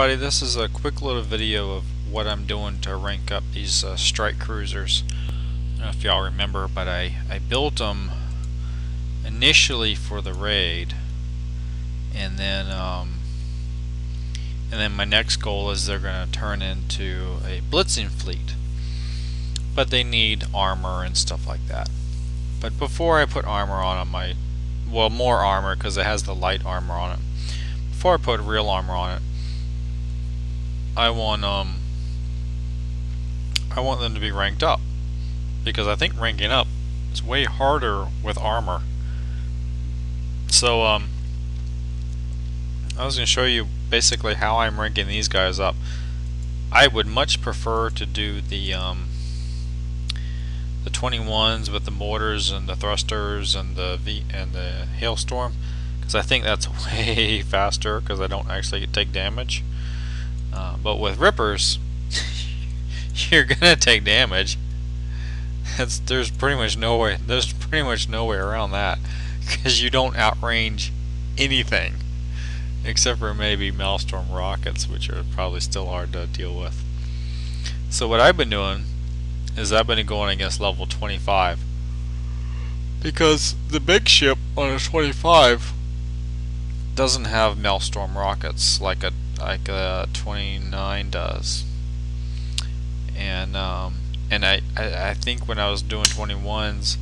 Everybody, this is a quick little video of what I'm doing to rank up these strike cruisers. I don't know if y'all remember, but I built them initially for the raid, and then my next goal is they're going to turn into a blitzing fleet, but they need armor and stuff like that. But before I put armor on them, more armor because it has the light armor on it. Before I put real armor on it, I want them to be ranked up, because I think ranking up is way harder with armor. So I was going to show you basically how I'm ranking these guys up. I would much prefer to do the 21s with the mortars and the thrusters and the hailstorm, because I think that's way faster because I don't actually take damage. But with rippers, you're gonna take damage. There's pretty much no way around that, because you don't outrange anything except for maybe Maelstrom rockets, which are probably still hard to deal with. So what I've been doing is I've been going against level 25, because the big ship on a 25 doesn't have Maelstrom rockets like a 29 does, and I think when I was doing 21s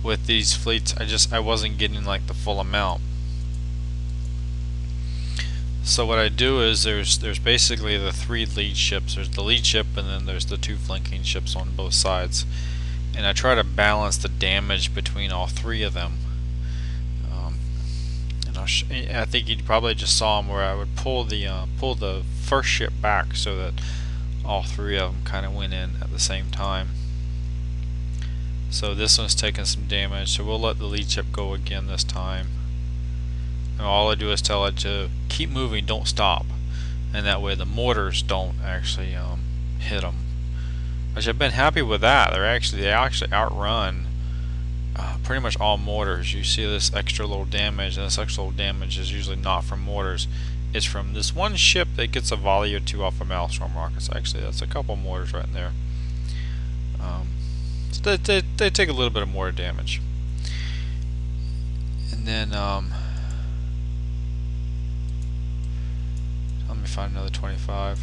with these fleets, I wasn't getting like the full amount. So what I do is there's basically the three lead ships. There's the lead ship, and then there's the two flanking ships on both sides, and I try to balance the damage between all three of them. I think you probably just saw them where I would pull the first ship back so that all three of them kind of went in at the same time. So this one's taking some damage, so we'll let the lead ship go again this time. And all I do is tell it to keep moving, don't stop, and that way the mortars don't actually hit them. Which I've been happy with that. They actually outrun pretty much all mortars. You see this extra little damage, and this extra little damage is usually not from mortars. It's from this one ship that gets a volley or two off of Maelstrom rockets. Actually, that's a couple mortars right in there. So they take a little bit of mortar damage. And then let me find another 25.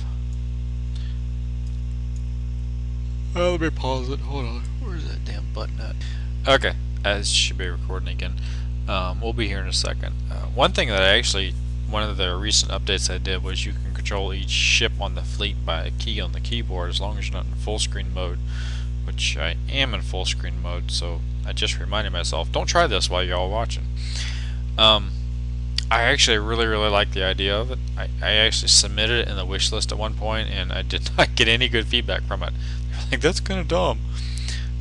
Let me pause it. Hold on. Where's that damn button at? Okay, it should be recording again. We'll be here in a second. One thing that one of the recent updates I did was you can control each ship on the fleet by a key on the keyboard, as long as you're not in full screen mode, which I am in full screen mode, so I just reminded myself, don't try this while you're all watching. I actually really like the idea of it. I actually submitted it in the wish list at one point, and I did not get any good feedback from it. They're like, that's kind of dumb.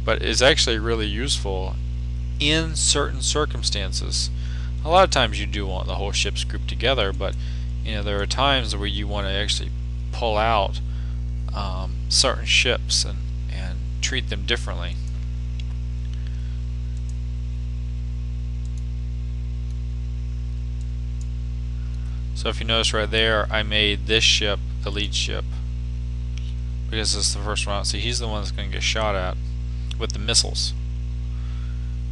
But it's actually really useful in certain circumstances. A lot of times you do want the whole ship's grouped together, but there are times where you want to actually pull out certain ships and treat them differently. So if you notice right there, I made this ship the lead ship, because it's the first one out. So he's the one that's going to get shot at with the missiles,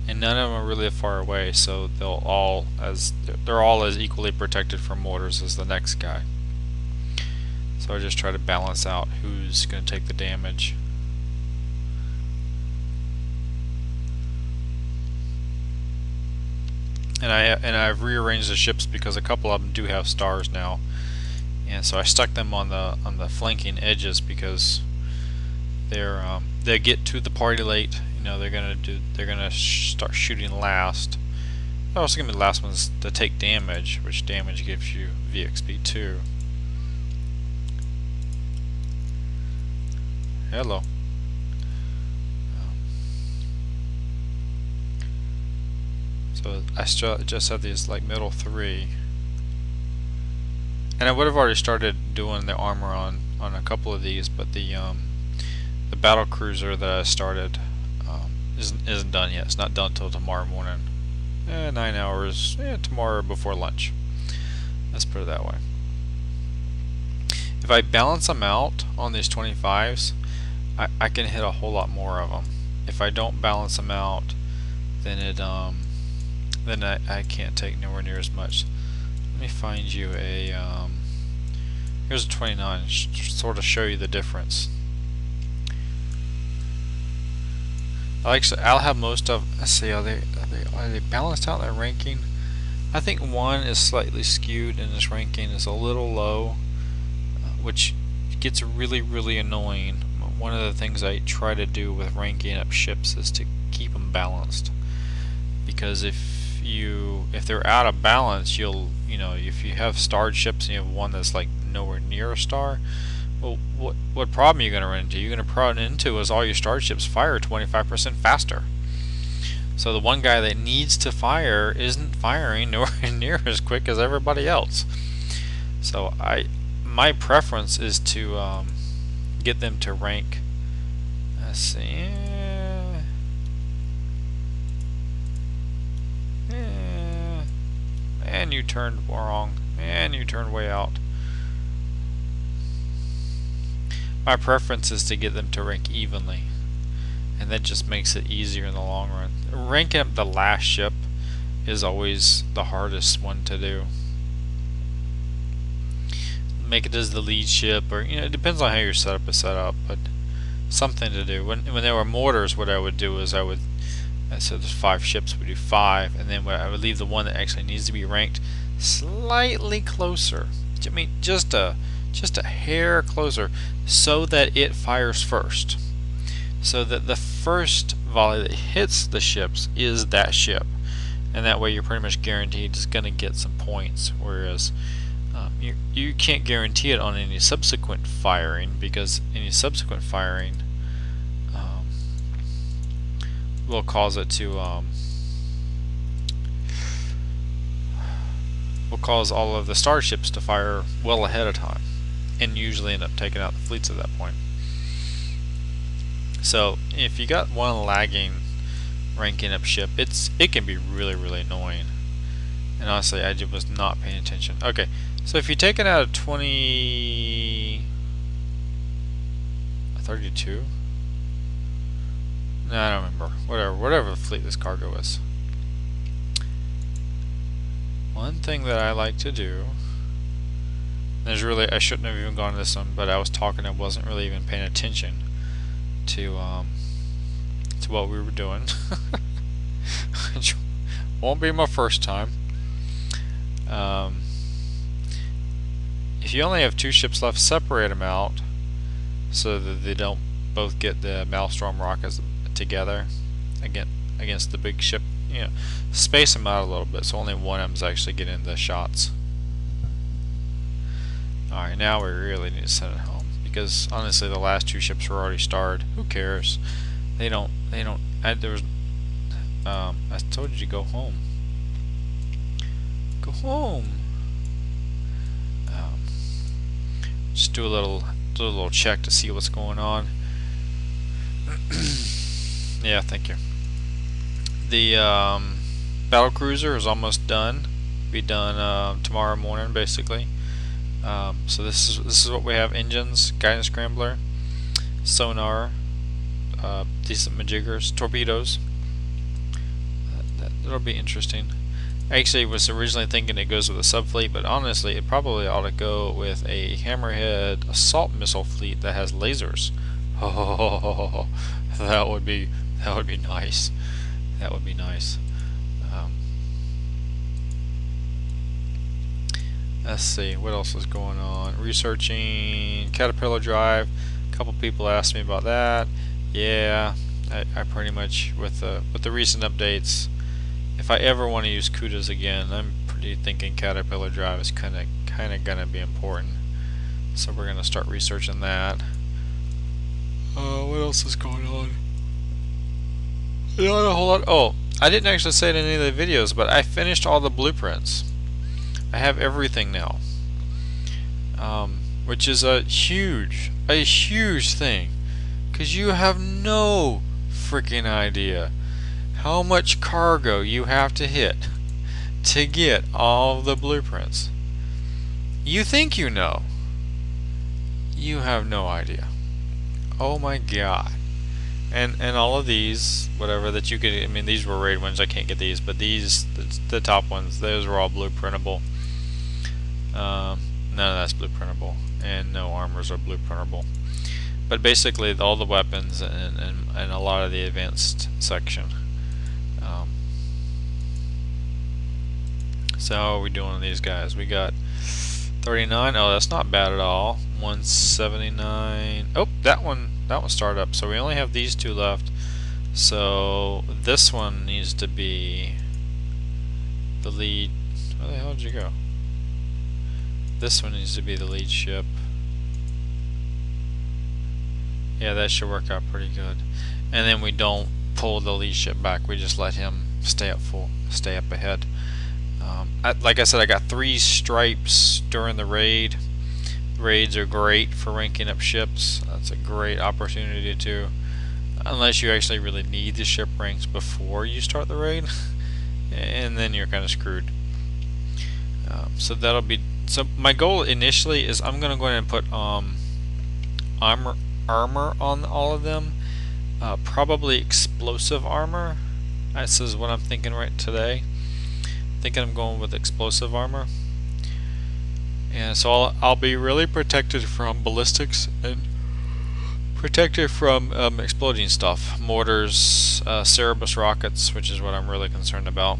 and none of them are really far away, so they're all as equally protected from mortars as the next guy. So I just try to balance out who's going to take the damage. And I've rearranged the ships because a couple of them do have stars now, and so I stuck them on the flanking edges, because they get to the party late. They're gonna start shooting last. They're also gonna be the last ones to take damage, which damage gives you VXP 2. Hello. So I just have these like middle three, and I would have already started doing the armor on a couple of these, but the battle cruiser that I started isn't done yet. It's not done till tomorrow morning. 9 hours tomorrow before lunch. Let's put it that way. If I balance them out on these 25s, I can hit a whole lot more of them. If I don't balance them out, then I can't take nowhere near as much. Let me find you a here's a 29, sort of show you the difference. I'll have most of. Let's see, are they balanced out in their ranking? I think one is slightly skewed in its ranking, is a little low, which gets really annoying. One of the things I try to do with ranking up ships is to keep them balanced, because if they're out of balance, if you have starred ships and you have one that's like nowhere near a star, well, what problem are you going to run into? You're going to run into is all your starred ships fire 25% faster. So the one guy that needs to fire isn't firing nowhere near as quick as everybody else. So my preference is to get them to rank. Let's see. And you turned wrong. And you turned way out. My preference is to get them to rank evenly, and that just makes it easier in the long run. Ranking up the last ship is always the hardest one to do. Make it as the lead ship, or it depends on how your setup is set up, but something to do. When there were mortars, what I would do is so there's 5 ships, we do 5, and then I would leave the one that actually needs to be ranked slightly closer. I mean, just a hair closer, so that it fires first, so that the first volley that hits the ships is that ship, and that way you're pretty much guaranteed it's going to get some points, whereas you can't guarantee it on any subsequent firing, because any subsequent firing will cause it to will cause all of the starships to fire well ahead of time, and usually end up taking out the fleets at that point. So if you got one lagging ranking up ship, it can be really annoying. And honestly, I just was not paying attention. Okay, so if you take it out of 32, no, I don't remember. Whatever fleet this cargo is. One thing that I like to do, I shouldn't have even gone to this one, but I was talking, I wasn't really even paying attention to what we were doing. Which won't be my first time. If you only have 2 ships left, separate them out so that they don't both get the Maelstrom rockets together against the big ship. Space them out a little bit so only one of them's actually getting the shots. Alright, now we really need to send it home, because honestly the last 2 ships were already starred. Who cares? I told you to go home. Go home. Just do a little check to see what's going on. Yeah, thank you. The battle cruiser is almost done. Be done tomorrow morning, basically. So this is what we have: engines, guidance scrambler, sonar, decent majiggers, torpedoes. That'll be interesting. I actually was originally thinking it goes with a subfleet, but honestly it probably ought to go with a Hammerhead assault missile fleet that has lasers. Oh, that would be nice. That would be nice. Let's see, what else is going on? Researching Caterpillar Drive. A couple people asked me about that. Yeah, I pretty much, with the recent updates, if I ever want to use CUDAs again, I'm pretty thinking Caterpillar Drive is kind of gonna be important. So we're gonna start researching that. What else is going on? Not a whole lot. Oh, I didn't actually say it in any of the videos, but I finished all the blueprints. I have everything now, which is a huge thing, because you have no freaking idea how much cargo you have to hit to get all the blueprints. You think you know. You have no idea. Oh my god. And all of these, whatever that you could, I mean, these were raid ones, I can't get these, but these, the top ones, those were all blueprintable. None of that's blueprintable, and no armors are blueprintable. But basically, all the weapons and a lot of the advanced section. So how are we doing on these guys? We got 39. Oh, that's not bad at all. 179. Oh, that one started up. So we only have these two left. So this one needs to be the lead. Where the hell did you go? This one needs to be the lead ship. Yeah, that should work out pretty good. And then we don't pull the lead ship back. We just let him stay up ahead. Like I said, I got 3 stripes during the raid. Raids are great for ranking up ships. That's a great opportunity to, unless you actually really need the ship ranks before you start the raid, and then you're kind of screwed. So that'll be. So my goal initially is I'm gonna go ahead and put armor on all of them. Probably explosive armor. This is what I'm thinking right today. Thinking I'm going with explosive armor, and so I'll be really protected from ballistics and protected from exploding stuff, mortars, Cerberus rockets, which is what I'm really concerned about.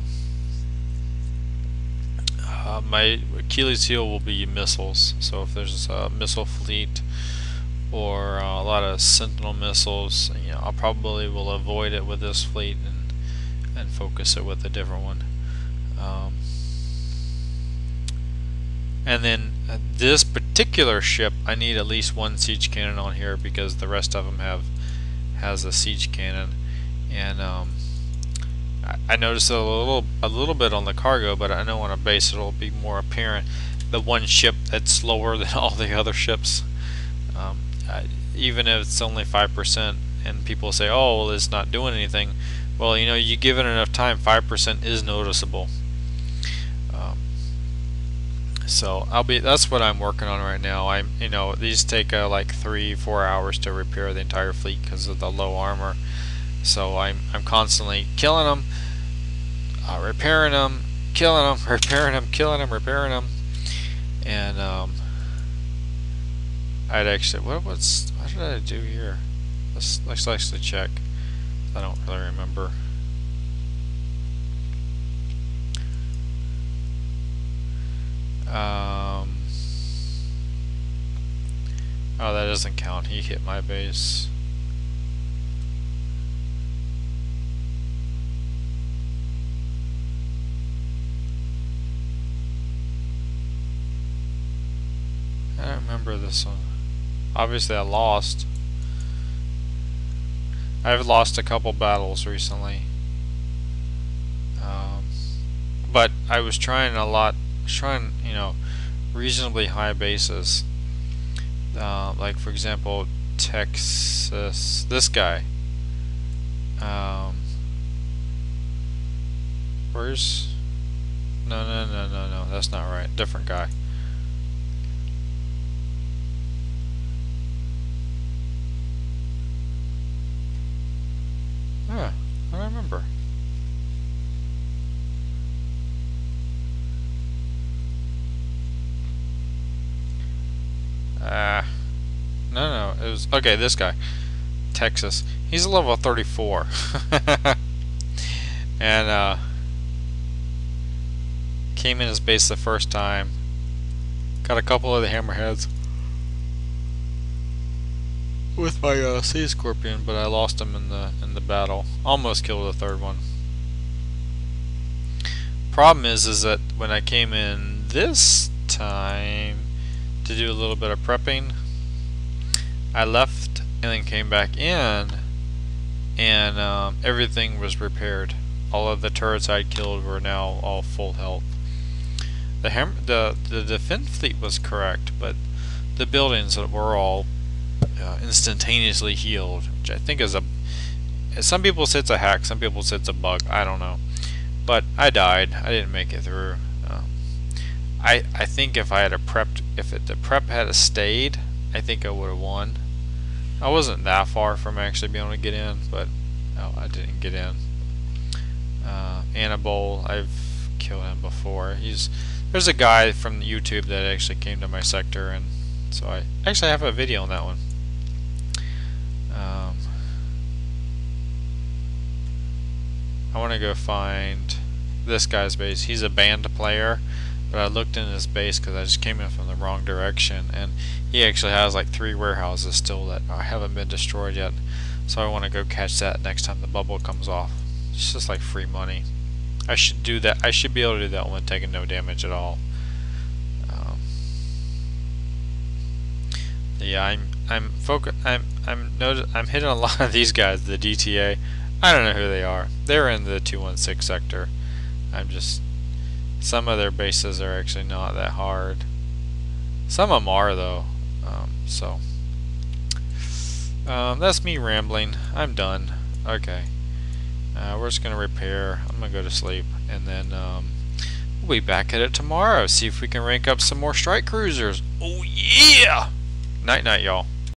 My Achilles heel will be missiles, so if there's a missile fleet or a lot of Sentinel missiles, you know, I probably will avoid it with this fleet and focus it with a different one. And then this particular ship, I need at least 1 siege cannon on here because the rest of them has a siege cannon. And I noticed it a little bit on the cargo, but I know on a base it'll be more apparent. The one ship that's slower than all the other ships, even if it's only 5%, and people say, "Oh, well, it's not doing anything." Well, you know, you give it enough time, 5% is noticeable. So that's what I'm working on right now. You know, these take like 3-4 hours to repair the entire fleet because of the low armor. So I'm constantly killing them, repairing them, killing them, repairing them, killing them, repairing them. And I'd actually, what did I do here? Let's actually check. I don't really remember. Oh, that doesn't count. He hit my base. I don't remember this one. Obviously I lost. I've lost a couple battles recently. But I was trying you know, reasonably high bases. Like for example, Texas, this guy. Where's, no, that's not right. Different guy. Yeah, I remember. No, it was, okay, this guy, Texas. He's a level 34. And came in his base the first time. Got a couple of the hammerheads with my Sea Scorpion, but I lost him in the battle. Almost killed the third one. Problem is that when I came in this time to do a little bit of prepping, I left and then came back in, and everything was repaired. All of the turrets I'd killed were now all full health. The defense fleet was correct, but the buildings were all instantaneously healed, which I think is some people say it's a hack, some people say it's a bug. I don't know, but I died. I didn't make it through. I think if I had prepped, if the prep had stayed, I think I would have won. I wasn't that far from actually being able to get in, but no, I didn't get in. Annabelle, I've killed him before. There's a guy from YouTube that actually came to my sector, and so I actually have a video on that one. I want to go find this guy's base. He's a band player, but I looked in his base because I just came in from the wrong direction, and he actually has like 3 warehouses still that haven't been destroyed yet. So I want to go catch that next time the bubble comes off. It's just like free money. I should do that. I should be able to do that one taking no damage at all. Yeah, I'm hitting a lot of these guys. The DTA. I don't know who they are. They're in the 216 sector. Some of their bases are actually not that hard. Some of them are though. That's me rambling. I'm done. Okay. We're just gonna repair. I'm gonna go to sleep, and then we'll be back at it tomorrow. See if we can rank up some more strike cruisers. Oh yeah! Night night, y'all.